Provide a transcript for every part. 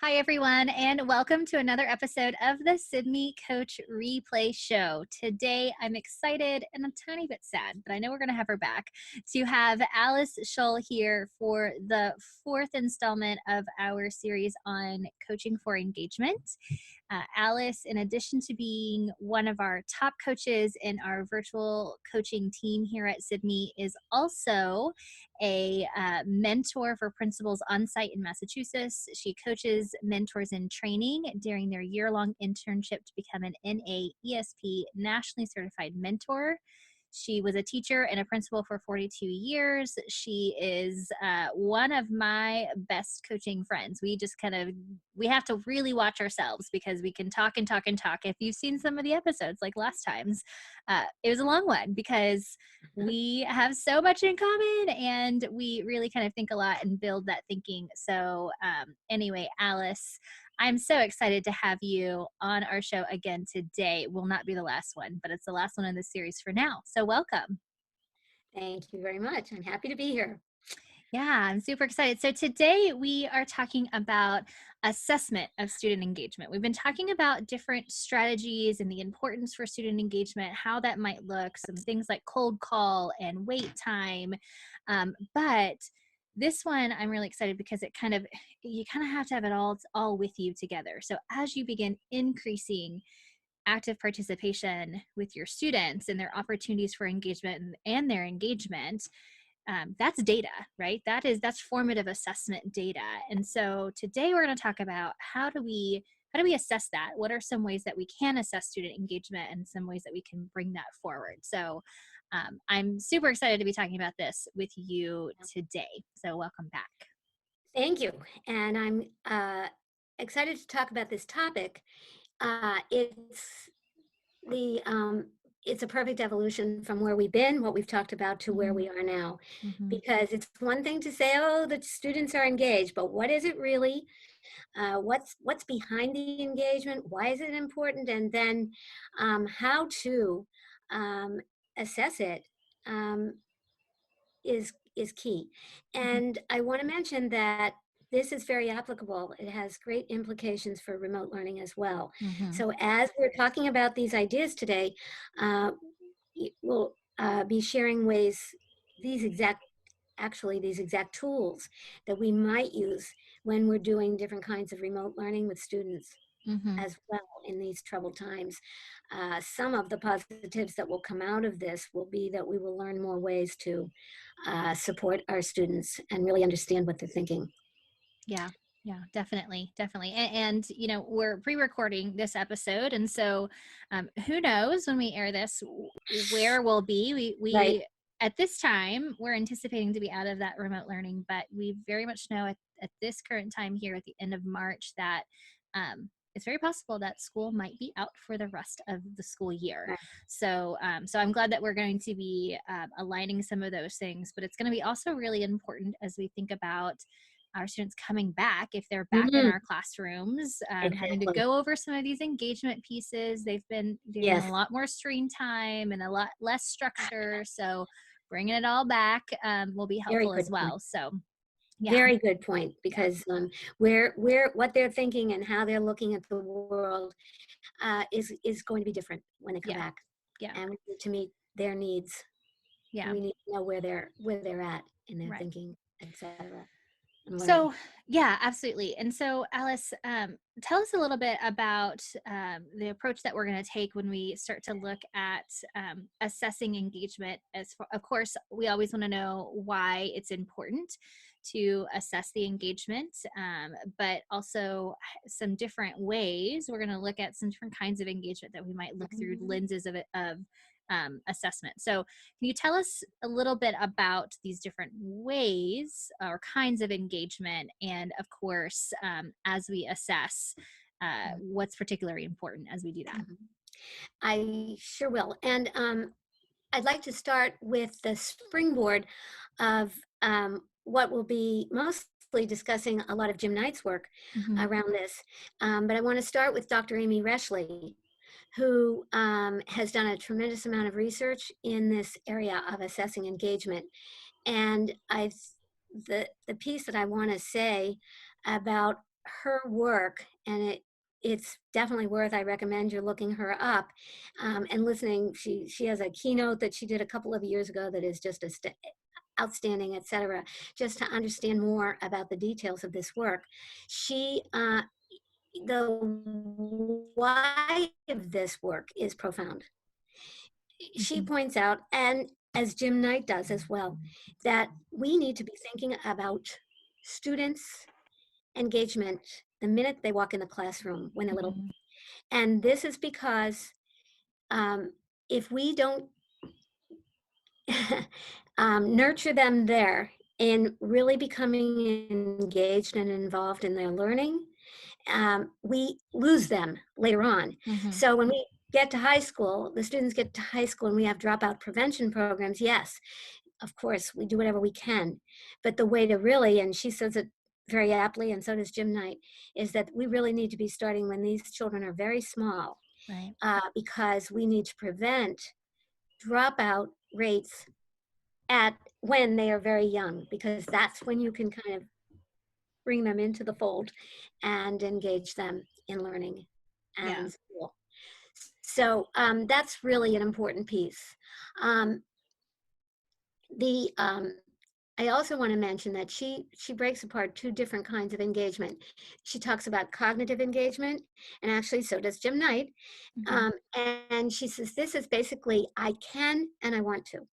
Hi, everyone, and welcome to another episode of the Sibme Coach Replay Show. Today, I'm excited and a tiny bit sad, but I know we're going to have her back, to have Alice Shull here for the fourth installment of our series on coaching for engagement. Alice, in addition to being one of our top coaches in our virtual coaching team here at Sibme, is also a mentor for principals on site in Massachusetts. She coaches mentors in training during their year-long internship to become an NAESP nationally certified mentor. She was a teacher and a principal for 42 years. She is one of my best coaching friends. We have to really watch ourselves because we can talk and talk and talk. If you've seen some of the episodes like last time's, it was a long one because we have so much in common and we really kind of think a lot and build that thinking. So anyway, Alice, I'm so excited to have you on our show again today. It will not be the last one, but it's the last one in the series for now. So welcome. Thank you very much. I'm happy to be here. Yeah, I'm super excited. So today we are talking about assessment of student engagement. We've been talking about different strategies and the importance for student engagement, how that might look, some things like cold call and wait time. But this one I'm really excited because you kind of have to have it all with you together. So as you begin increasing active participation with your students and their opportunities for engagement and their engagement, that's data, right? That's formative assessment data. And so today we're going to talk about how do we assess that? What are some ways that we can assess student engagement and some ways that we can bring that forward? So I'm super excited to be talking about this with you today. So welcome back. Thank you. And I'm excited to talk about this topic. It's a perfect evolution from where we've been, what we've talked about, to where we are now. Because it's one thing to say, oh, the students are engaged, but what is it really? What's behind the engagement? Why is it important? And then how to assess it is key. And I want to mention that this is very applicable. It has great implications for remote learning as well. So as we're talking about these ideas today, we'll be sharing these exact tools that we might use when we're doing different kinds of remote learning with students as well in these troubled times. Some of the positives that will come out of this will be that we will learn more ways to support our students and really understand what they're thinking. Yeah, definitely. And we're pre-recording this episode. And so who knows when we air this, where we'll be. We Right. At this time, we're anticipating to be out of that remote learning, but we very much know at this current time here at the end of March that it's very possible that school might be out for the rest of the school year. Right. So I'm glad that we're going to be aligning some of those things, but it's going to be also really important as we think about our students coming back, if they're back in our classrooms, having to go over some of these engagement pieces. They've been doing a lot more screen time and a lot less structure. So bringing it all back will be helpful as well. Point. So yeah. Very good point, because what they're thinking and how they're looking at the world is going to be different when they come back. Yeah. And we need to meet their needs. Yeah. We need to know where they're at in their thinking, etc. So yeah, absolutely. And so Alice, tell us a little bit about the approach that we're going to take when we start to look at assessing engagement. Of course, we always want to know why it's important to assess the engagement, but also some different ways. We're going to look at some different kinds of engagement that we might look through lenses of assessment. So can you tell us a little bit about these different ways or kinds of engagement, and of course, as we assess, what's particularly important as we do that? I sure will. And I'd like to start with the springboard of what will be mostly discussing a lot of Jim Knight's work around this. But I want to start with Dr. Amy Reshley, who has done a tremendous amount of research in this area of assessing engagement. And the piece that I want to say about her work, and it's definitely worth, I recommend you looking her up and listening. She has a keynote that she did a couple of years ago that is just outstanding, etc. Just to understand more about the details of this work. The why of this work is profound. She points out, and as Jim Knight does as well, that we need to be thinking about students' engagement the minute they walk in the classroom when they're little. And this is because if we don't nurture them there in really becoming engaged and involved in their learning, we lose them later on. So when we get to high school, the students get to high school and we have dropout prevention programs, yes, of course, we do whatever we can. But the way to really, and she says it very aptly, and so does Jim Knight, is that we really need to be starting when these children are very small, Right. Because we need to prevent dropout rates when they are very young, because that's when you can kind of bring them into the fold and engage them in learning and school. So that's really an important piece. I also want to mention that she breaks apart two different kinds of engagement. She talks about cognitive engagement, and actually so does Jim Knight. And she says this is basically I can and I want to.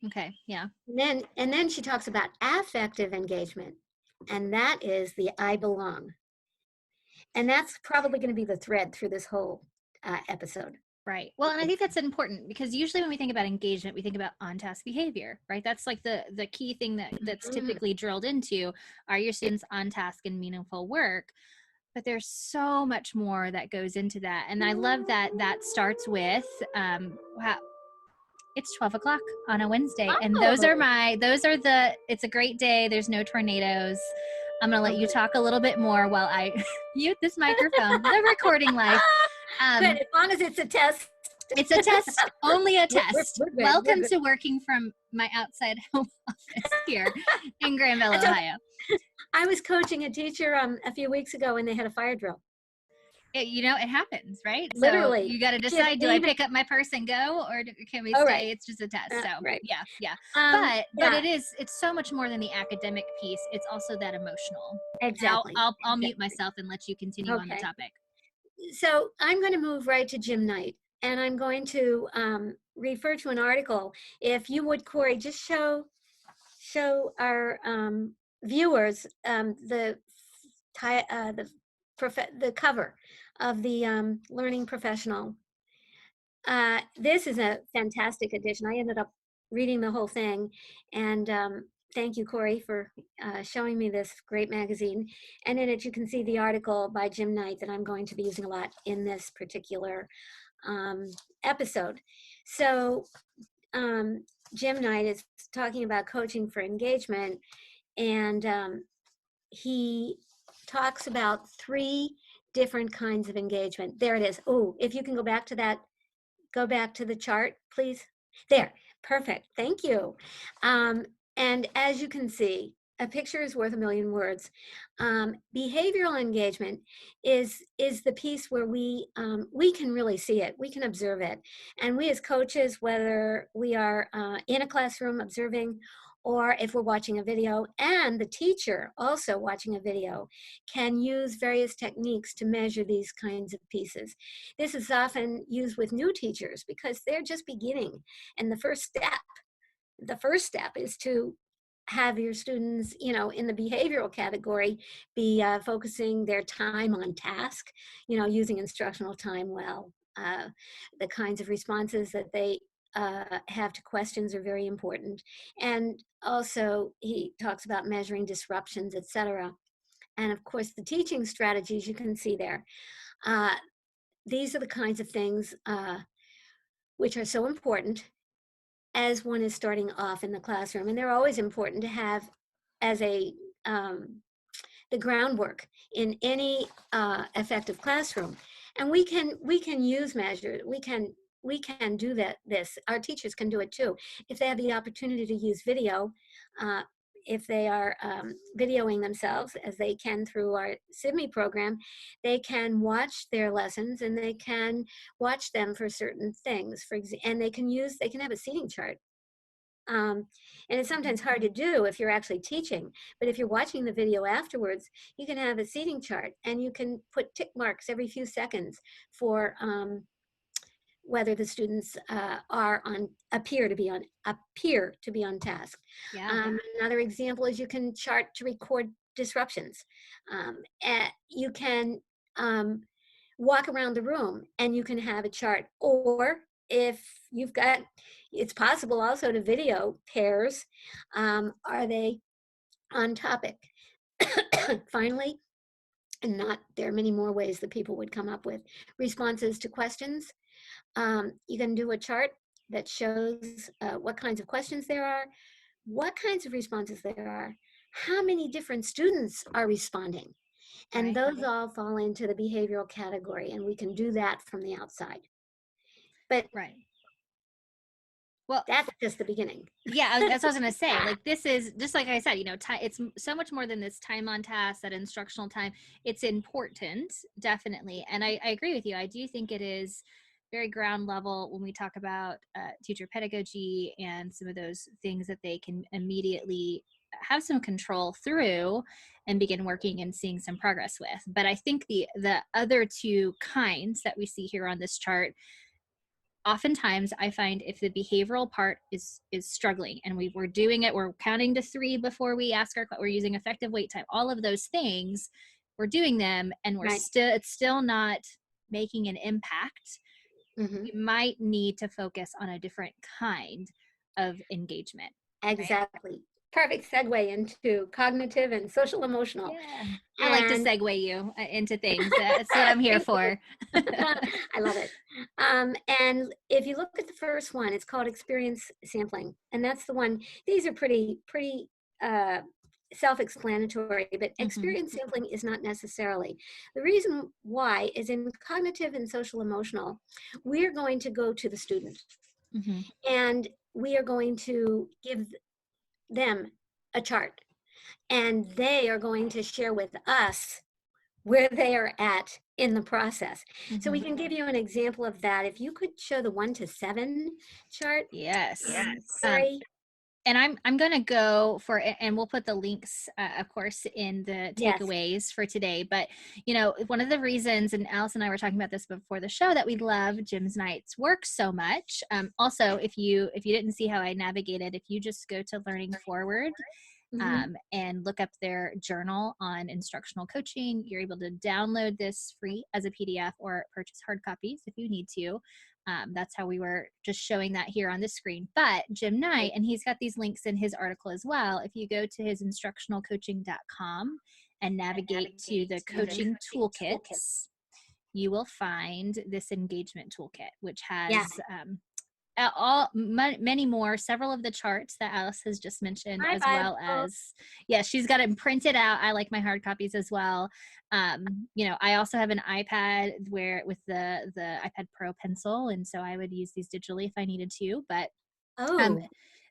Okay. Yeah. And then she talks about affective engagement, and that is the I belong. And that's probably going to be the thread through this whole episode. Right. Well, and I think that's important because usually when we think about engagement, we think about on-task behavior, right? That's like the key thing that's typically drilled into. Are your students on task and meaningful work? But there's so much more that goes into that. And I love that starts with, it's 12 o'clock on a Wednesday. And it's a great day. There's no tornadoes. I'm going to let you talk a little bit more while I mute this microphone, the recording life. Good, as long as it's a test. It's a test, only a test. We're good, Welcome to working from my outside home office here in Granville, Ohio. I was coaching a teacher a few weeks ago when they had a fire drill. It happens, right? Literally. So you got to decide, do I pick up my purse and go, or can we stay? Right. It's just a test. So right. Yeah. But it's so much more than the academic piece. It's also that emotional. Exactly. I'll mute myself and let you continue on the topic. So I'm going to move right to Jim Knight, and I'm going to refer to an article. If you would, Cory, just show our viewers the cover of the Learning Professional. This is a fantastic edition. I ended up reading the whole thing, and thank you, Cory, for showing me this great magazine. And in it, you can see the article by Jim Knight that I'm going to be using a lot in this particular episode. So Jim Knight is talking about coaching for engagement, and he talks about 3 different kinds of engagement. There it is. Oh, if you can go back to the chart, please. There, perfect, thank you. And as you can see, a picture is worth a million words. Behavioral engagement is the piece where we can really see it, we can observe it. And we as coaches, whether we are in a classroom observing, or if we're watching a video, and the teacher also watching a video, can use various techniques to measure these kinds of pieces. This is often used with new teachers because they're just beginning. And the first step is to have your students, in the behavioral category, be focusing their time on task, using instructional time well. The kinds of responses that they have to questions are very important. And also he talks about measuring disruptions, etc. And of course, the teaching strategies you can see there. These are the kinds of things which are so important as one is starting off in the classroom. And they're always important to have as the groundwork in any effective classroom. And we can use measures. We can do this. Our teachers can do it too. If they have the opportunity to use video, if they are videoing themselves, as they can through our Sibme program, they can watch their lessons and they can watch them for certain things. And they can have a seating chart. And it's sometimes hard to do if you're actually teaching, but if you're watching the video afterwards, you can have a seating chart and you can put tick marks every few seconds for whether the students appear to be on task. Yeah. Another example is you can chart to record disruptions. You can walk around the room and you can have a chart, or if you've got, it's possible also to video pairs. Are they on topic? Finally, and there are many more ways that people would come up with responses to questions. You can do a chart that shows what kinds of questions there are, what kinds of responses there are, how many different students are responding. And Right. those all fall into the behavioral category, and we can do that from the outside. But Right. Well, that's just the beginning. yeah, that's what I was going to say. Like, this is just like I said, it's so much more than this time on task, that instructional time. It's important, definitely. And I agree with you. I do think it is very ground level when we talk about teacher pedagogy and some of those things that they can immediately have some control through and begin working and seeing some progress with. But I think the other two kinds that we see here on this chart, oftentimes I find if the behavioral part is struggling and we're doing it, we're counting to 3 before we ask we're using effective wait time, all of those things, we're doing them and Right. it's still not making an impact. Mm-hmm. You might need to focus on a different kind of engagement. Exactly. Perfect segue into cognitive and social emotional. Yeah, I like to And segue you into things. That's what I'm here thank you. for. I love it. And if you look at the first one, it's called experience sampling. And that's the one, these are pretty uh, self-explanatory, but experience sampling is not necessarily. The reason why is in cognitive and social emotional, we're going to go to the student and we are going to give them a chart, and they are going to share with us where they are at in the process. So we can give you an example of that. If you could show the 1 to 7 chart. Yes. Cory. And I'm going to go for, and we'll put the links, of course, in the Yes. takeaways for today. But, one of the reasons, and Alice and I were talking about this before the show, that we love Jim's Knight's work so much. Also, if you didn't see how I navigated, if you just go to Learning Forward, and look up their journal on instructional coaching, you're able to download this free as a PDF or purchase hard copies if you need to. That's how we were just showing that here on the screen. But Jim Knight, and he's got these links in his article as well. If you go to his instructionalcoaching.com and navigate to the coaching toolkits, you will find this engagement toolkit, which has many more, several of the charts that Alice has just mentioned, as well as, she's got it printed out. I like my hard copies as well. I also have an iPad with the iPad Pro pencil, and so I would use these digitally if I needed to. But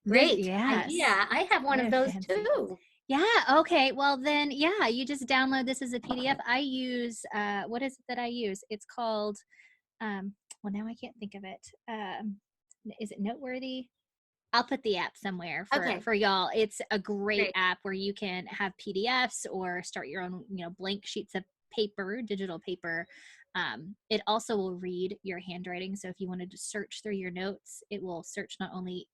Great. yes, yeah, I have one of those fancy. too. Yeah. Okay. Well, then, you just download this as a PDF. I use what is it that I use? It's called. Well, now I can't think of it. Is it Noteworthy? I'll put the app somewhere for y'all. It's a great app where you can have PDFs or start your own, blank sheets of paper, digital paper. It also will read your handwriting. So if you wanted to search through your notes, it will search not only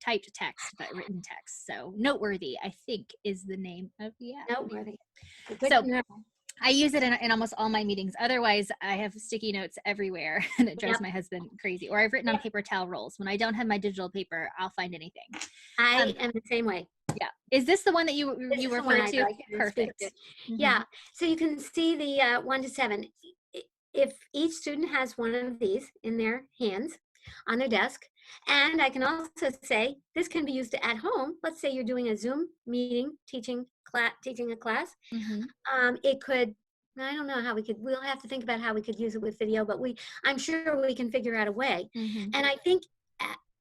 typed text, but written text. So Noteworthy, I think, is the name of the app. Noteworthy. So I use it in almost all my meetings. Otherwise, I have sticky notes everywhere, and it drives my husband crazy. Or I've written on paper towel rolls. When I don't have my digital paper, I'll find anything. I am the same way. Yeah. Is this the one that you referred to? Perfect. Yeah. So you can see the 1 to 7. If each student has one of these in their hands on their desk, and I can also say this can be used at home. Let's say you're doing a Zoom meeting, teaching a class. It could, I don't know how we'll have to think about how we could use it with video, but I'm sure we can figure out a way. And I think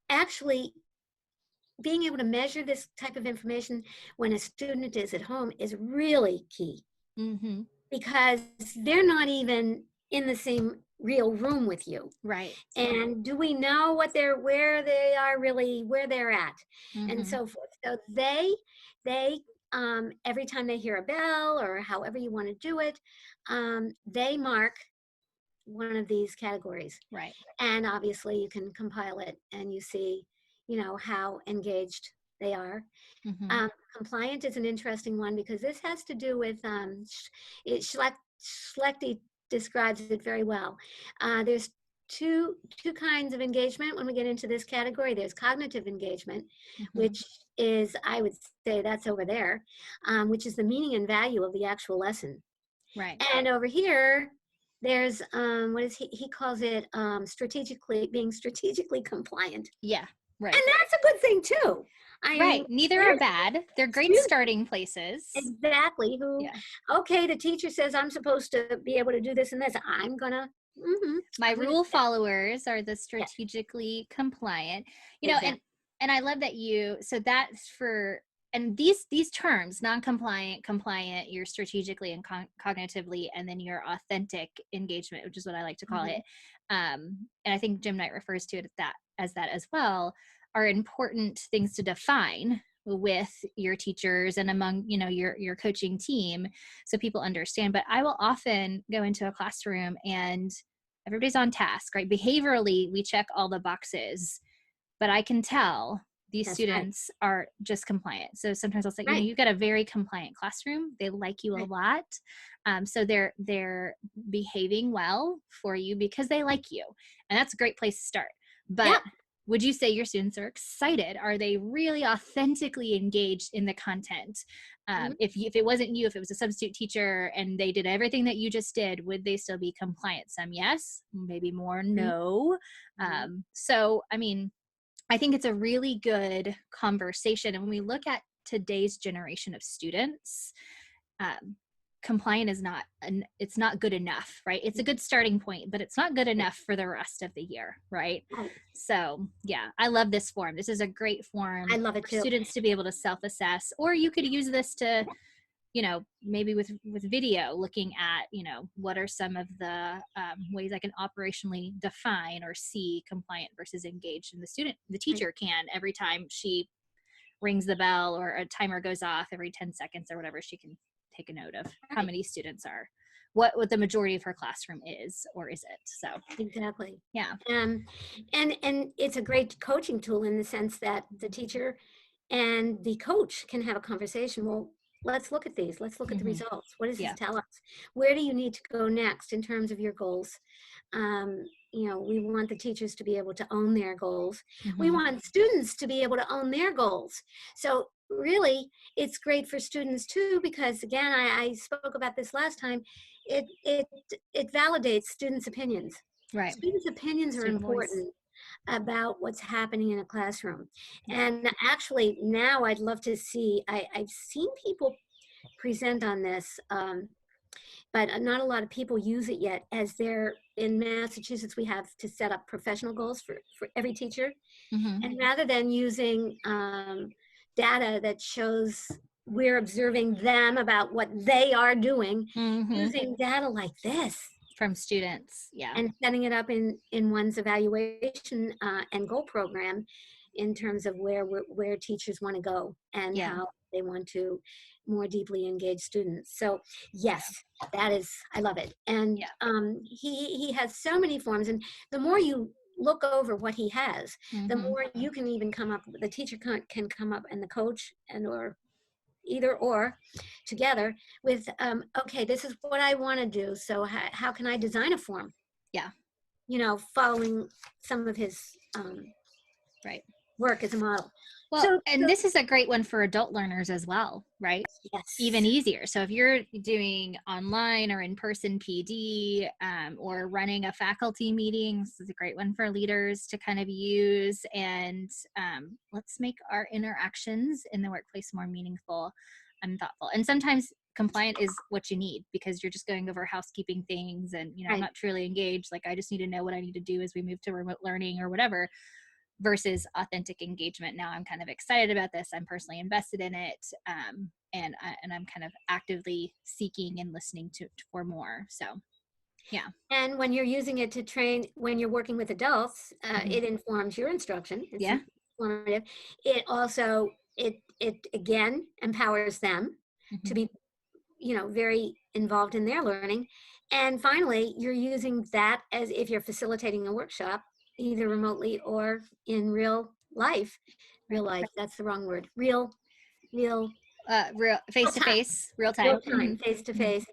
actually being able to measure this type of information when a student is at home is really key, Mm-hmm. because they're not even in the same real room with you. Right. And do we know where they are really, where they're at, and Mm-hmm. so forth. So they every time they hear a bell, or however you want to do it, they mark one of these categories. Right. And obviously you can compile it and you see, how engaged they are. Mm-hmm. Compliant is an interesting one, because this has to do with, Schlechte describes it very well. There's two kinds of engagement when we get into this category. There's cognitive engagement, Mm-hmm. which is, I would say, that's over there, which is the meaning and value of the actual lesson. Right. And over here, there's, what is he calls it, being strategically compliant. Yeah. Right. And that's a good thing too. I Right. mean, Neither are there's bad. They're great students starting places. exactly who, Yeah. okay, the teacher says I'm supposed to be able to do this and this. My I'm gonna rule do that. followers are the Yes, strategically compliant, exactly. and I love that so that's for, and these terms, non-compliant, compliant, you're strategically and cognitively, and then your authentic engagement, which is what I like to call Mhm. it. And I think Jim Knight refers to it as that as well, are important things to define with your teachers and among your coaching team, so people understand. But I will often go into a classroom and everybody's on task, right? Behaviorally, we check all the boxes, but I can tell these That's right. students are just compliant. So sometimes I'll say, Right. you've got a very compliant classroom. They like you a Right. lot. So they're behaving well for you because they like you. And that's a great place to start. But Yep. would you say your students are excited? Are they really authentically engaged in the content? Mhm. If it wasn't you, if it was a substitute teacher and they did everything that you just did, would they still be compliant? Some yes, maybe more Mhm. no. Mhm. So, I mean, I think it's a really good conversation. And when we look at today's generation of students, um, compliant is it's not good enough, right? It's a good starting point, but it's not good Right. enough for the rest of the year, right? Right. So yeah, I love this form. This is a great form I love it for too. students to be able to self-assess, or you could use this to, maybe with video, looking at, what are some of the ways I can operationally define or see compliant versus engaged. And the Right. teacher can, every time she rings the bell or a timer goes off every 10 seconds or whatever, she can take a note of how Right. many students are, what the majority of her classroom is or is it. So Exactly. yeah. And it's a great coaching tool, in the sense that the teacher and the coach can have a conversation. Well, let's look at these. Let's look at the Mm-hmm. results. What does this Yeah. tell us? Where do you need to go next in terms of your goals? We want the teachers to be able to own their goals. We Mm-hmm. want students to be able to own their goals. So really, it's great for students too, because again, I spoke about this last time. It validates students' opinions. Right. Students' opinions are Student voice. important about what's happening in a classroom. And actually, now I'd love to see, I've seen people present on this, but not a lot of people use it yet, as they're in Massachusetts, we have to set up professional goals for every teacher. Mm-hmm. And rather than using data that shows we're observing them about what they are doing, Mm-hmm. using data like this From students. Yeah. and setting it up in one's evaluation and goal program, in terms of where teachers want to go and Yeah. how they want to more deeply engage students. So yes, that is, I love it. And Yeah. he has so many forms, and the more you look over what he has, the Mm-hmm. more you can even come up, the teacher can come up, and the coach, and or either or together with, okay, this is what I want to do, so how can I design a form, Yeah. following some of his Right. work as a model. Well, So, and this is a great one for adult learners as well, right? Even yes, easier. So if you're doing online or in-person PD, or running a faculty meeting, this is a great one for leaders to kind of use. And let's make our interactions in the workplace more meaningful and thoughtful. And sometimes compliant is what you need, because you're just going over housekeeping things and, I'm right, not truly engaged. Like, I just need to know what I need to do as we move to remote learning or whatever. versus authentic engagement. Now I'm kind of excited about this. I'm personally invested in it. And I'm kind of actively seeking and listening for more. So, yeah. And when you're using it to train, when you're working with adults, Mhm. it informs your instruction. It's Yeah. informative. It also, it again empowers them to Mhm. be, very involved in their learning. And finally, you're using that as if you're facilitating a workshop, either remotely or in real life. Real Right. life, that's the wrong word. Real, Real face to time. face, real Real time. time, face to face.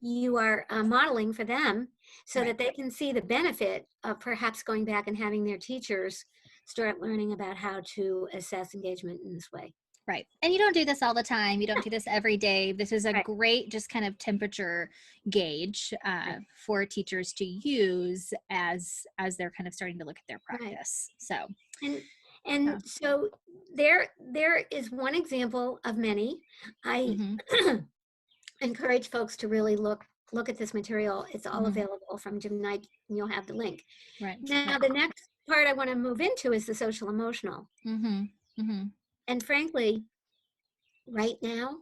You are modeling for them so Right. that they can see the benefit of perhaps going back and having their teachers start learning about how to assess engagement in this way. Right. And you don't do this all the time. You don't do this every day. This is a Right, great just kind of temperature gauge right, for teachers to use as they're kind of starting to look at their right. practice. So, And yeah. so there is one example of many. I Hmm. encourage folks to really look at this material. It's all Hmm. available from Jim Knight, and you'll have the link. Right. Now, Right. the next part I want to move into is the social emotional. Hmm. Hmm. And frankly, right now,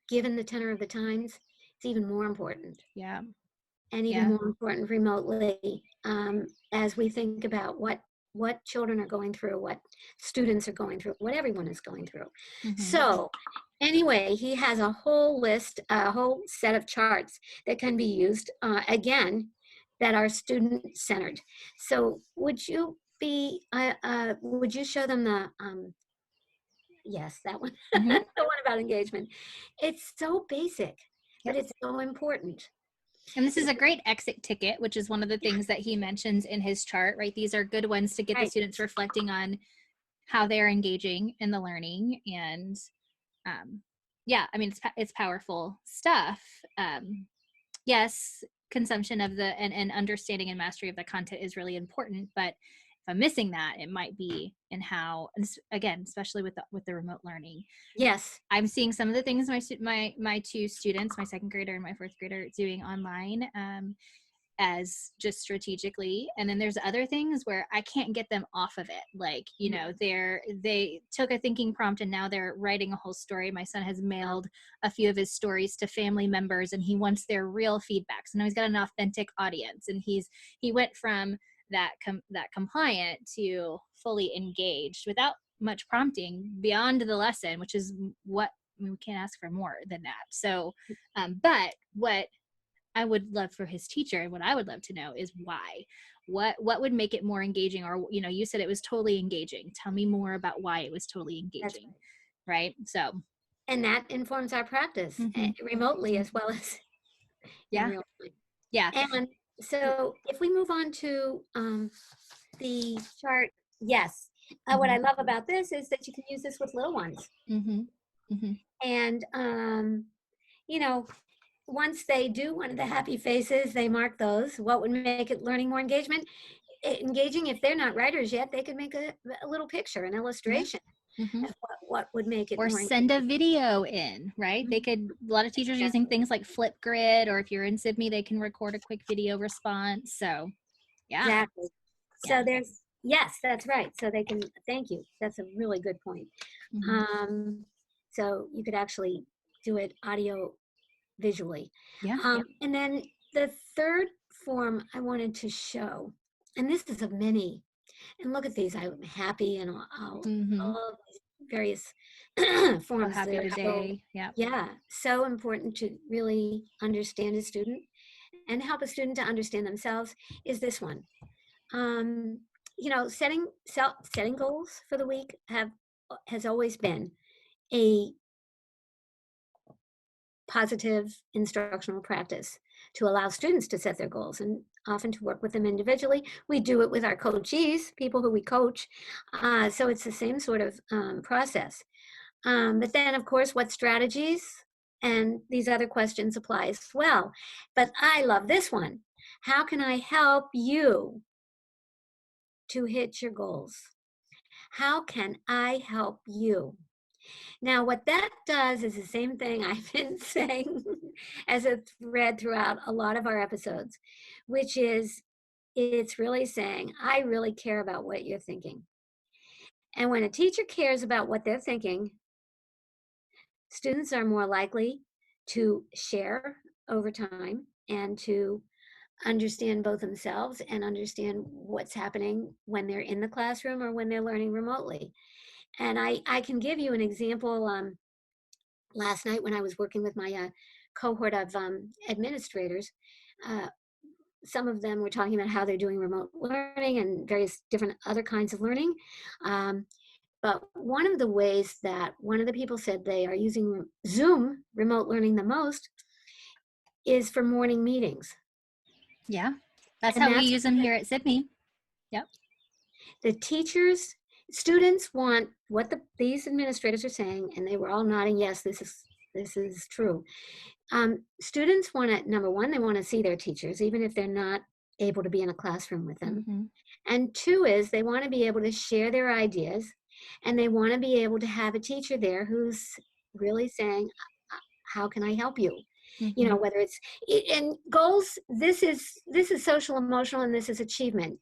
given the tenor of the times, it's even more important, Yeah. and even Yeah. more important remotely, as we think about what children are going through, what students are going through, what everyone is going through. Hmm. So anyway, he has a whole list, a whole set of charts that can be used, again, that are student centered. So would you show them the, yes, that one, Hmm. the one about engagement. It's so basic, but Yep. it's so important. And this is a It's- great exit ticket, which is one of the yeah, things that he mentions in his chart, right? These are good ones to get the right. students reflecting on how they're engaging in the learning. And yeah, I mean, it's powerful stuff. Yes, consumption of and understanding and mastery of the content is really important, but if I'm missing that, it might be in how, and again, especially with the remote learning. Yes, I'm seeing some of the things my two students, my second grader and my fourth grader, doing online, as just strategically, and then there's other things where I can't get them off of it. Like, yeah, they took a thinking prompt and now they're writing a whole story. My son has mailed a few of his stories to family members and he wants their real feedback. So now he's got an authentic audience, and he went from that compliant to fully engaged without much prompting beyond the lesson, which is what, I mean, we can't ask for more than that. So but what I would love for his teacher, and what I would love to know is why. What would make it more engaging? Or, you said it was totally engaging. Tell me more about why it was totally that's engaging, right. right? So, And that informs our practice, mhm, remotely mhm. as well as in Yeah, real time. yeah. And so if we move on to, the chart, yes. What Mm-hmm, I love about this is that you can use this with little ones. mm-hmm, mm-hmm. And, you know, once they do one of the happy faces, they mark those. What would make it learning more engaging? If they're not writers yet, they could make a little picture, an Yeah. illustration Mm-hmm. of what would make it Or more send a engaging. video in, right? They Mhm. could, a lot of teachers are using Exactly. things like Flipgrid, or if you're in Sibme, they can record a quick video response. So, yeah, Exactly. yeah. So yes, that's right. So they can, thank you. That's a really good point. Mm-hmm. Um, so you could actually do it audio visually. Yeah. And then the third form I wanted to show, and this is of many, and look at these, I'm happy and Mm-hmm. all of these various So forms that happy are so, today. Yeah. yeah, so important to really understand a student and help a student to understand themselves is this one. Um, setting goals for the week has always been a positive instructional practice to allow students to set their goals and often to work with them individually. We do it with our coachees, people who we coach. So it's the same sort of process. But then, of course, what strategies and these other questions apply as well. But I love this one. How can I help you to hit your goals? How can I help you? Now, what that does is the same thing I've been saying as a thread throughout a lot of our episodes, which is it's really saying, I really care about what you're thinking. And when a teacher cares about what they're thinking, students are more likely to share over time and to understand both themselves and understand what's happening when they're in the classroom or when they're learning remotely. And I can give you an example. Last night when I was working with my cohort of administrators, uh, some of them were talking about how they're doing remote learning and various different other kinds of learning. Um, but one of the ways that one of the people said they are using Zoom remote learning the most is for morning meetings. Yeah. That's And how we that's use them here at Sibme. Yep. the teachers, students want what these administrators are saying, and they were all nodding, yes, this is true. Students want to, number one, they want to see their teachers, even if they're not able to be in a classroom with them. Mm-hmm. And two is they want to be able to share their ideas, and they want to be able to have a teacher there who's really saying, how can I help you? You know, Mm-hmm. whether it's and goals, this is social emotional, and this is achievement.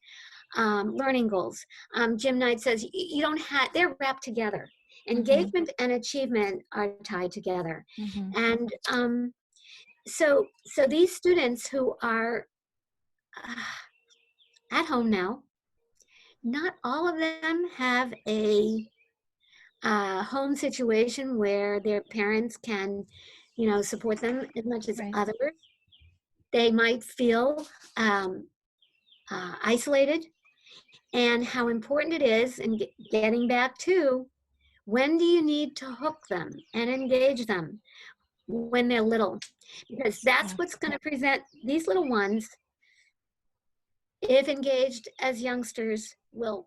Learning goals. Jim Knight says you don't have, they're wrapped together. Mm-hmm. Engagement and achievement are tied together. Mm-hmm. And so these students who are at home now, not all of them have a home situation where their parents can, support them as much as Right. others. They might feel isolated, and how important it is, and getting back to when do you need to hook them and engage them when they're little, because Yeah. that's what's going to present these little ones, if engaged as youngsters, will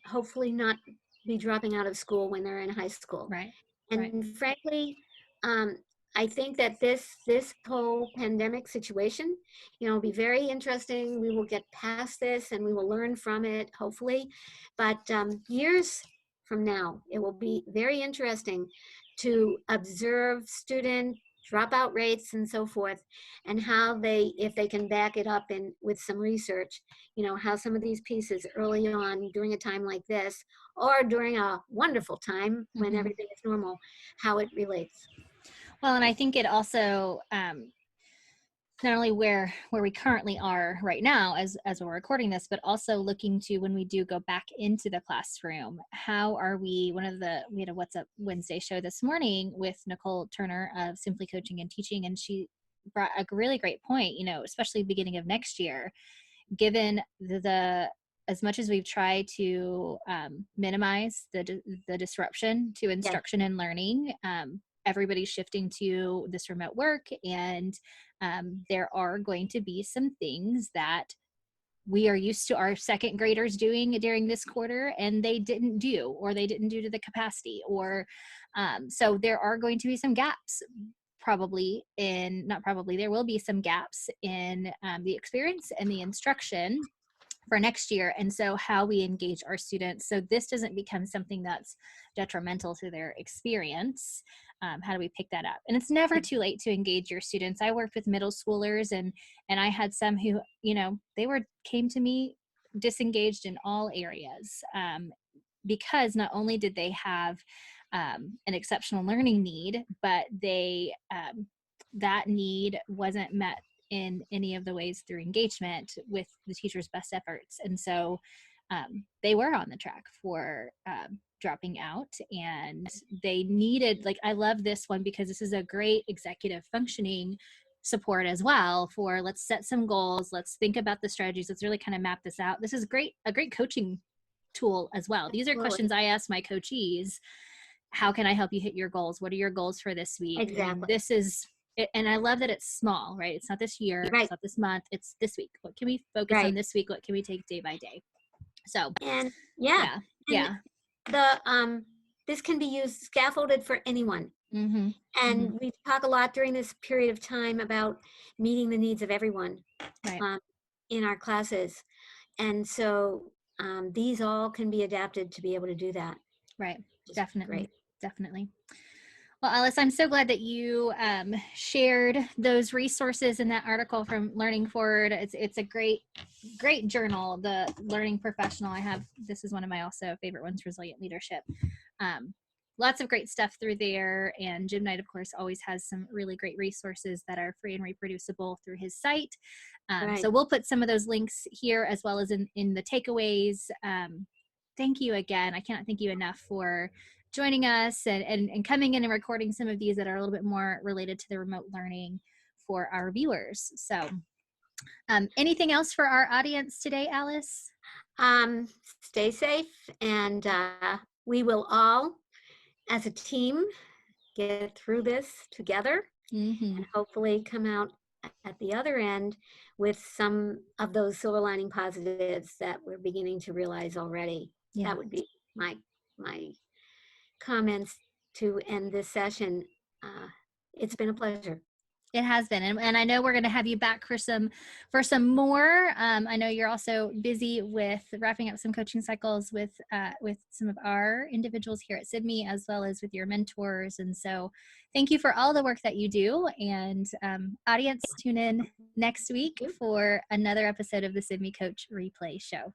hopefully not be dropping out of school when they're in high school. Right. Right. And frankly, um, I think that this whole pandemic situation, will be very interesting. We will get past this and we will learn from it, hopefully. But years from now, it will be very interesting to observe student dropout rates and so forth, and how they, if they can back it up in with some research, how some of these pieces early on during a time like this, or during a wonderful time when Mm-hmm. everything is normal, how it relates. Well, and I think it also not only where we currently are right now as we're recording this, but also looking to when we do go back into the classroom, how are we? We had a What's Up Wednesday show this morning with Nicole Turner of Simply Coaching and Teaching, and she brought a really great point, especially beginning of next year, given the as much as we've tried to minimize the disruption to Yes. instruction and learning, everybody's shifting to this remote work, and there are going to be some things that we are used to our second graders doing during this quarter and they didn't do, or they didn't do to the capacity, or so there are going to be some gaps, probably in not probably there will be some gaps in the experience and the instruction for next year. And so how we engage our students so this doesn't become something that's detrimental to their experience. How do we pick that up? And it's never too late to engage your students. I worked with middle schoolers, and I had some who, they came to me disengaged in all areas, because not only did they have an exceptional learning need, but they that need wasn't met in any of the ways through engagement with the teacher's best efforts. And so they were on the track for dropping out, and they needed, like, I love this one because this is a great executive functioning support as well for, let's set some goals, let's think about the strategies, let's really kind of map this out. This is a great coaching tool as well. These are questions I ask my coachees. How can I help you hit your goals? What are your goals for this week? Exactly. And this is it, and I love that it's small, right? It's not this year, Right. It's not this month, it's this week. What can we focus on this week? What can we take day by day? So, and yeah. The this can be used scaffolded for anyone. Mm-hmm. And Mm-hmm. we talk a lot during this period of time about meeting the needs of everyone, Right. In our classes. And so these all can be adapted to be able to do that. Right. Just Definitely. great. Definitely. Well, Alice, I'm so glad that you shared those resources in that article from Learning Forward. It's a great journal, the Learning Professional. This is one of my also favorite ones, Resilient Leadership. Lots of great stuff through there, and Jim Knight, of course, always has some really great resources that are free and reproducible through his site. Right. So we'll put some of those links here as well as in the takeaways. Thank you again. I cannot thank you enough for joining us and coming in and recording some of these that are a little bit more related to the remote learning for our viewers. So anything else for our audience today, Alice? Stay safe, and we will all, as a team, get through this together and hopefully come out at the other end with some of those silver lining positives that we're beginning to realize already. Yeah. That would be my comments to end this session. It's been a pleasure. It has been, and I know we're going to have you back for some more. I know you're also busy with wrapping up some coaching cycles with some of our individuals here at Sibme, as well as with your mentors. And so, thank you for all the work that you do. And audience, tune in next week for another episode of the Sibme Coach Replay Show.